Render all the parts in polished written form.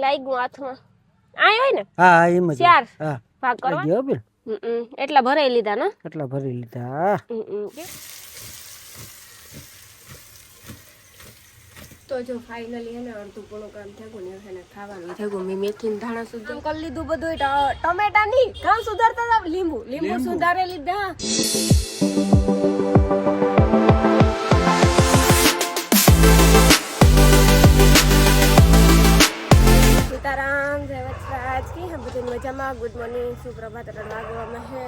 લાગ્યું હાથમાં આય હોય ને હા એમ જ ચાર હા ભાગ કરવા ગયો બેન એટલા ભરાઈ લીધા ને કેટલા ભરી લીધા તો જો ફાઇનલી હે ને અડધું પૂરું કામ થયું ને એને ખાવાનું થયું મેં મેથી ધાણા સુધી કરી લીધું બધું ટમેટા ની કામ સુધારતા હતા લીંબુ સુધારે લીધા સીતારામ જય વચરાજ કી હમ બધું મજામાં ગુડ મોર્નિંગ સુપ્રભાત વાગવામાં હે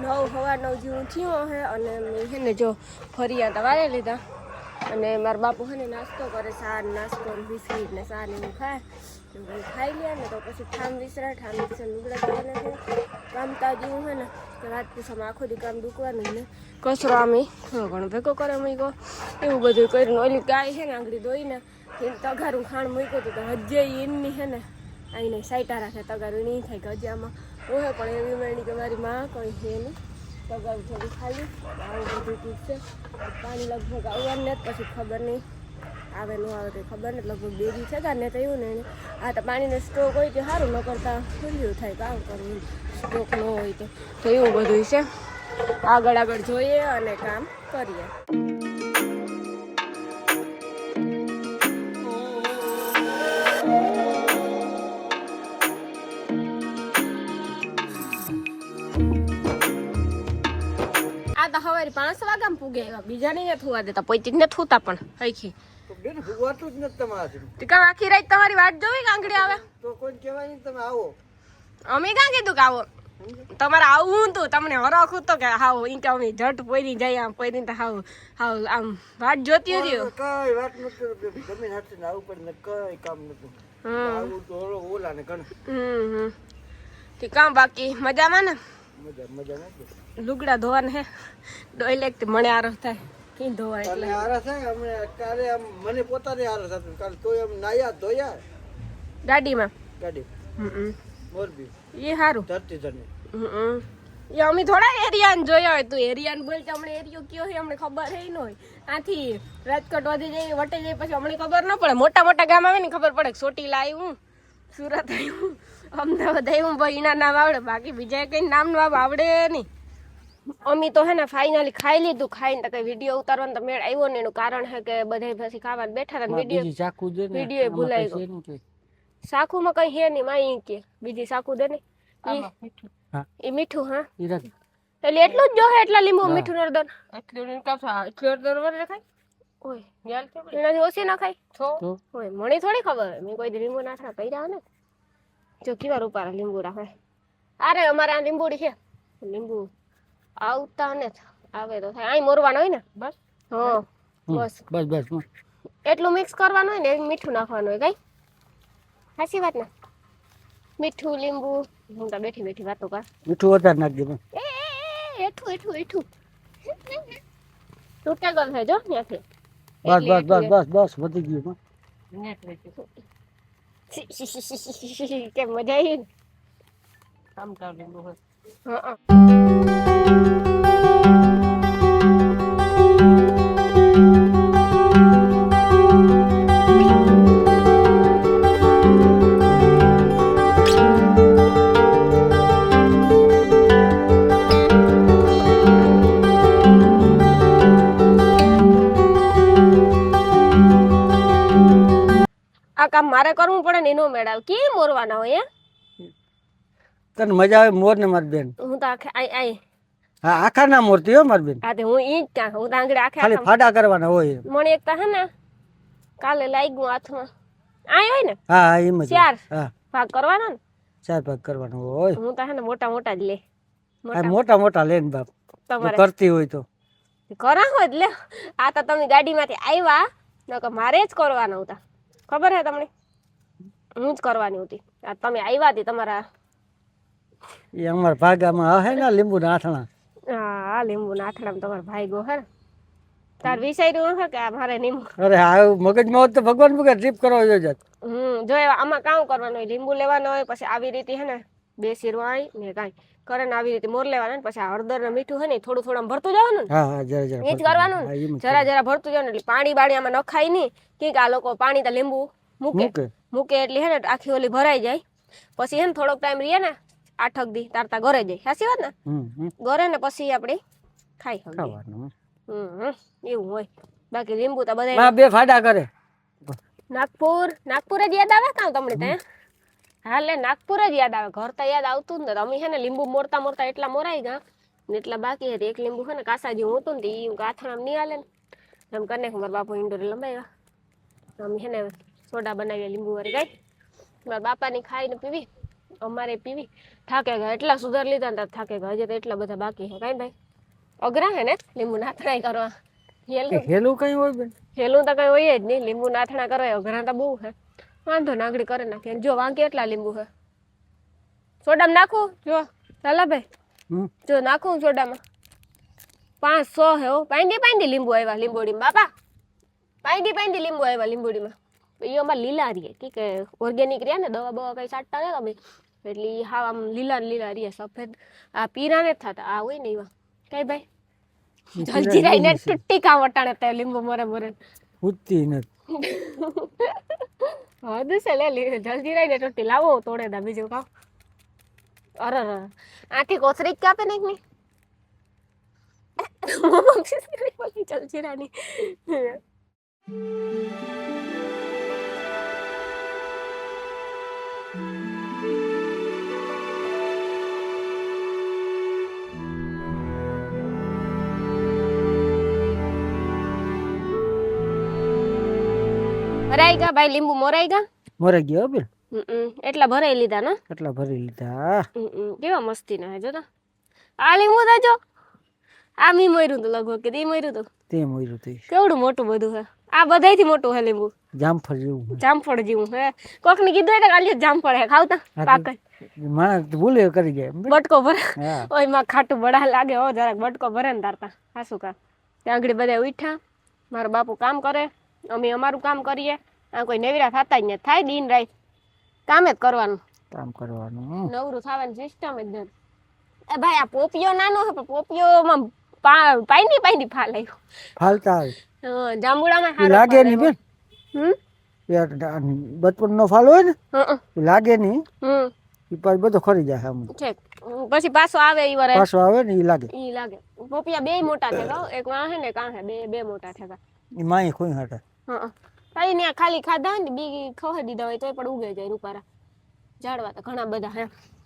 9:09 જેવું થયું હે અને મેં હે ને જો ફરિયા વારે લીધા અને મારા બાપુ હે ને નાસ્તો કરે સાર નાસ્તો બિસ્કીટ ને સાર એવું ખાય ખાઈ લે ને તો પછી ઠામ વિસરા લુગડા ધોવાને છે કામ તાજું હે ને રાત પૂછામાં આખો દી કામ દુકવાનું ને કચરો આમે થોડો ઘણો ભેગો કરે મૂક્યો એવું બધું કરીને ઓલી ગાય છે ને આંગળી ધોઈને તગારું ખાણ મૂક્યું હતું તો હજે એમની છે ને આઈને સાઈટા રાખે તગારું નહીં થાય કે હજી આમાં ઓહે પણ એવી મેળી કે મારી માં કોઈ છે નહીં તગારું થોડું ખાલી આવું બધું પૂછશે પાણી લગભગ આવવાનું ને પછી ખબર નહીં આવે ન આવે કંઈ ખબર ને લગભગ 2 દી થતા ને તો એવું ને આ તો પાણીનો સ્ટોક હોય તો સારું ન કરતા ખુલ્લું થાય કામ કરવું સ્ટોક ન હોય તો એવું બધું છે આગળ જોઈએ અને કામ કરીએ સવારે 5 વાગ્યા પૂગે બીજા નહીં થવા દેતા પોઈતી ને થૂતા પણ હઈખી બેન ભૂગવાતું જ નથી તમારે ટીકા આખી રાત તમારી વાટ જોવી કાંગડી આવે તો કોઈ કહેવાય નહીં તમે આવો અમે કાં કીધું કે આવો તમારે આવું તો તમને હરખું તો કે હાવ ઈ કે અમે ઝટ પોઈરી જાય આમ પોઈરી તો હાવ આમ વાટ જોતી હતી કઈ વાત નથી તમે હાથે આવું પણ કઈ કામ નથી આવું તો ઓલા ને ગણ ઠીક કામ બાકી મજામાં ને મજામાં લુગડા ધોવાને હે ડોઈલેક તે મને આરો થાય કી ધોવા એટલે આરા થાય અમે કાલે આમ મને પોતાને આરો થતું કાલે તોય આમ નાયા ધોયા ગાડીમાં ગાડી મોરબી એ હારું ધરતી ધરને એ અમે થોડા એરિયાને જોયા હોય તું એરિયાને બોલ કે અમને એરિયો કયો છે અમને ખબર હે ન હોય આથી રાજકોટ વધી જાય વટે જાય પછી અમને ખબર ન પડે મોટા ગામ આવે ને ખબર પડે ચોટીલા આવ્યું સુરત આવ્યું અમદાવાદ આવ્યું ભાઈ એના નામ આવડે બાકી બીજા કઈ નામ આવડે નહીં અમી તો હે ને ફાઇનલી ખાઈ લીધું ખાઈને તો કઈ વિડીયો ઉતારવાનો તો મેળ આવ્યો ને એનું કારણ હે કે બધા પછી ખાવાનું બેઠા હતા વિડીયો ભૂલાઈ ગયો સાખુમાં કઈ હે નહીં માં કે બીજી સાખુ દે ને એ મીઠું હા એટલે એટલું જ જો હે એટલા લીંબુ મીઠું નરદન એટલું ખાય ઓય એનાથી ઓછી ના ખાય ઓય મને થોડી ખબર મેં કોઈ લીંબુ નાખા કર્યા ને જો કેવા રૂપારા લીંબુ રાખે અરે અમારે આ લીંબુડી છે લીંબુ આવતા ને આવે તો થાય અહીં મોરવાનો હોય ને બસ હા બસ એટલું મિક્સ કરવાનું હોય ને મીઠું નાખવાનું હોય કઈ સાચી વાત ને મીઠું લીંબુ હું તો બેઠી વાતો કર મીઠું વધારે નાખજે એ એઠું તૂટે ગલ છે જો ત્યાંથી બસ વધી ગયું કે મજા આવી કામ કર લીંબુ હા આ કામ મારે કરવું પડે ને એનો મેળાવ કે મોરવાના હોય તને મજા આવે મોર ને મારી બેન હું તો આખે હા આખા ના મોરતી હો મારી બેન હા તે હું ઈ જ ક્યાં હું તો આંગળે આખે ખાલી ફાડા કરવાના હોય મને એક હે ને કાલે લાગ્યું હાથમાં આય હોય ને હા એમ જ 4 ભાગ કરવાના ને 4 ભાગ કરવાના હોય હું તો હે ને મોટા જ લે મોટા લે ને બાપ તમારે કરતી હોય તો કરા હોય લે આ તો તમે ગાડીમાંથી આવ્યા નકર મારે જ કરવાના હતા ખબર હે તમને હું જ કરવાની હતી આ તમે આવ્યા હતી તમારા એ અમારા ભાગામાં હે ને લીંબુ ના આથણા હા લીંબુ ના આથણા તમારા ભાઈ ગો હે તાર વિચાર્યું હે કે મારે લીંબુ અરે આ મગજમાં હોત તો ભગવાન મગજ ટ્રીપ કરવા જોઈએ જો આમાં કામ કરવાનું હોય લીંબુ લેવાનું હોય પછી આવી રીતે હે ને 2 શીરવાઈ ને કાંઈ કરે ને આવી રીતે મોર લેવાના ને પછી હળદર ને મીઠું હે ને થોડું ભરતું જવાનું ને હા જરા એ જ કરવાનું ને જરા ભરતું જવાનું એટલે પાણી બાણી આમાં નખાય નહીં કે આ લોકો પાણી તો લીંબુ મૂકે મૂકે એટલે હે ને આખી ઓલી ભરાઈ જાય પછી હે ને થોડોક ટાઈમ રહીએ ને 8 દી તારતા ઘરે જાય સાચી વાત ને ઘરે ને પછી આપણે ખાઈ શકીએ એવું હોય બાકી લીંબુ તો બધા બે ફાડા કરે નાગપુર જ યાદ આવે કાં તમને ત્યાં હા લે નાગપુર જ યાદ આવે ઘર તો યાદ આવતું જ ને અમે હે ને લીંબુ મોરતા એટલા મોરાઈ ગયા ને એટલા બાકી હતી એક લીંબુ છે ને કાસા જેવું હતું ને એ ગાથણામાં નહીં હાલે ને એમ કરીને મારા બાપુ ઇન્ડોરે લંબાવ્યા અમે હે ને સોડા બનાવીએ લીંબુ વાળી ગાય મારા બાપાની ખાઈને પીવી અમારે પીવી થાકે ગયા એટલા સુધાર લીધા ને થાકે ગયા હજી તો એટલા બધા બાકી છે કાંઈ ભાઈ અઘરા હે ને લીંબુ નાથણા કરવા હેલું કઈ હોય બેન હેલું તો કઈ હોય જ નહીં લીંબુ નાથણા કરવા અઘરા તો બહુ છે વાંધો નાગડી કરે નાખીએ જો વાંકે એટલા લીંબુ છે સોડામાં નાખું જો ચાલા ભાઈ જો નાખું સોડામાં 500 હે હો પાંડી લીંબુ આવ્યા લીંબોડીમાં બાપા પાંડી લીંબુ આવ્યા લીંબોડીમાં એ અમારે લીલા રહીએ કે ઓર્ગેનિક રહ્યા ને દવા બવા કઈ છાંટતા ને તમે એટલે હા આમ લીલા રહીએ સફેદ આ પીરા ને થતા આ હોય ને એવા કઈ ભાઈ જલજીરાઈ ને ટુટ્ટી કા વટાણે તે લીંબુ મોરે ઉત્તી નથી હા દસે લે જલજીરાઈ ને ટુટ્ટી લાવો તોડે દા બીજું કાવ અરે આથી કોથરી કાપે ને ની જલજીરાની ભરાઈ ગયા ભાઈ લીંબુ મોરાઈ ગયો બેન એટલા ભરાઈ લીધા ને કેટલા ભરી લીધા કેવા મસ્તી ના જો આ લીંબુ તો જો આ મી મોર્યું તો લગભગ કે તે મોર્યું તો તે મોર્યું તે કેવડું મોટું બધું હે આ બધાયથી મોટું હે લીંબુ જામફળ જેવું હે કોક ને કીધું એટલે કાલે જામફળ હે ખાવતા પાકે માણસ ભૂલે કરી જાય બટકો ભરે ઓય માં ખાટું બડા લાગે હો જરાક બટકો ભરે ને તારતા હાસુ કા ત્યાં આગળ બધા ઉઠ્યા મારા બાપુ કામ કરે અમે અમારું કામ કરીએ આ કોઈ નવીરા થતા જ ને થાય દિન રાત કામ જ કરવાનું નવરું થવાની સિસ્ટમ જ નથી એ ભાઈ આ પોપિયો નાનો હે પણ પોપિયોમાં પાઈની ફાલ આવ્યો ફાલતા આવે જાંબુડામાં હારો લાગે નહીં બેન બચપન નો ફાલ હોય ને લાગે નહીં ઈ પાછો બધો ખરી જાય આમ પછી પાછો આવે ને ઈ લાગે પોપિયા બે મોટા થયા એક વાં હે ને કાં હે બે મોટા થયા ઈ માય કોઈ હટા કઈ ને ખાલી ખાધા હોય ને બી ખવાઈ દીધા હોય તોય પણ ઉગે જાય રૂપારા ઝાડવા તો ઘણા બધા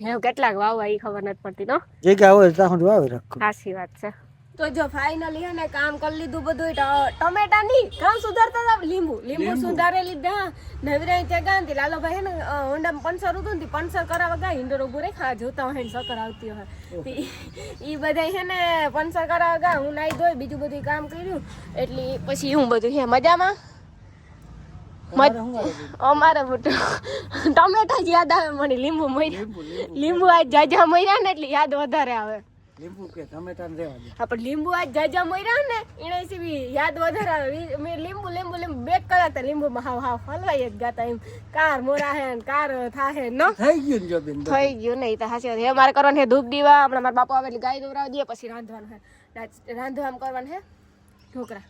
હે કેટલાક વાવવા ઈ ખબર નથી પડતી તો જગ્યા હોય ત્યાં સુધી વાવી રાખો સાચી વાત છે તો જો ફાઇનલી હે ને કામ કરી લીધું બધું ટમેટા ની કામ સુધારતા હતા લીંબુ સુધારે લીધા નવરાઈ ત્યાં ગાંધી લાલોભાઈ હે ને હોન્ડા પંચર હતું ને પંચર કરાવવા ગયા ઇન્ડોર ઉભું રે ખા જોતા હોય ને સકર આવતી હોય ઈ બધા હે ને પંચર કરાવવા ગયા હું નાઈ ધોઈ બીજું બધું કામ કર્યું એટલે પછી હું બધું હે મજામાં અમારે ટમેટા જ યાદ આવે મને લીંબુ આજ જાજા મર્યા ને એટલે યાદ વધારે આવે લીંબુ આજ જાજા મર્યા ને એને સીવી યાદ વધારે આવે મેં લીંબુ બેક કરાતા લીંબુમાં હાવ હલવાઈ જ ગાતા એમ કાર મોરા હે કાર થાહે ન થઈ ગયું નહીં તો હાચી વાત મારે કરવાનું હે ધૂપ દીવા હમણાં મારા બાપા આવે એટલે ગાય દોરાવી દે પછી રાંધવાનું હે રાંધવામાં કરવાનું હે ઢોકળા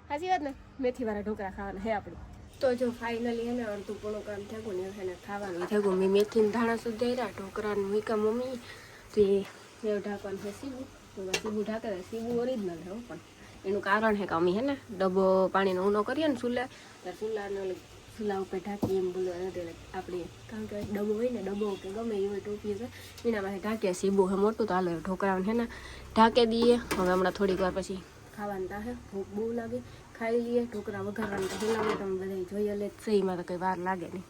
સાચી વાત ને મેથી વાળા ઢોકળા ખાવાના હે આપણે તો જો ફાઇનલી હે ને અડધું પોણું કામ થયું ને એને ખાવાનું થયું મેં મેથીને ધાણા સુધાર્યા ઢોકળાનું મીકા મમ્મી તો એ ઢાંકવાનું છે સીબુ ઢાંકે સીબુ ઓરિજિનલ છે પણ એનું કારણ છે કે અમે હે ને ડબ્બો પાણીનો ઊનો કરીએ ને ચૂલા ઉપર ઢાંકીએ એમ બોલો આપણે કારણ કે ડબ્બો હોય ને ડબ્બો કે ગમે એ હોય ટોપી છે એનામાંથી ઢાંકીએ સીબુ હે મોટું તો હાલે ઢોકળાને હે ને ઢાંકી દઈએ હવે હમણાં થોડીક વાર પછી ખાવાનું તાહે ભૂખ બહુ લાગે ખાઈ લઈએ ઢોકળા વઘારવાનું તો હિલાવે તમે બધા જોઈએ લે એમાં તો કંઈ વાર લાગે નહીં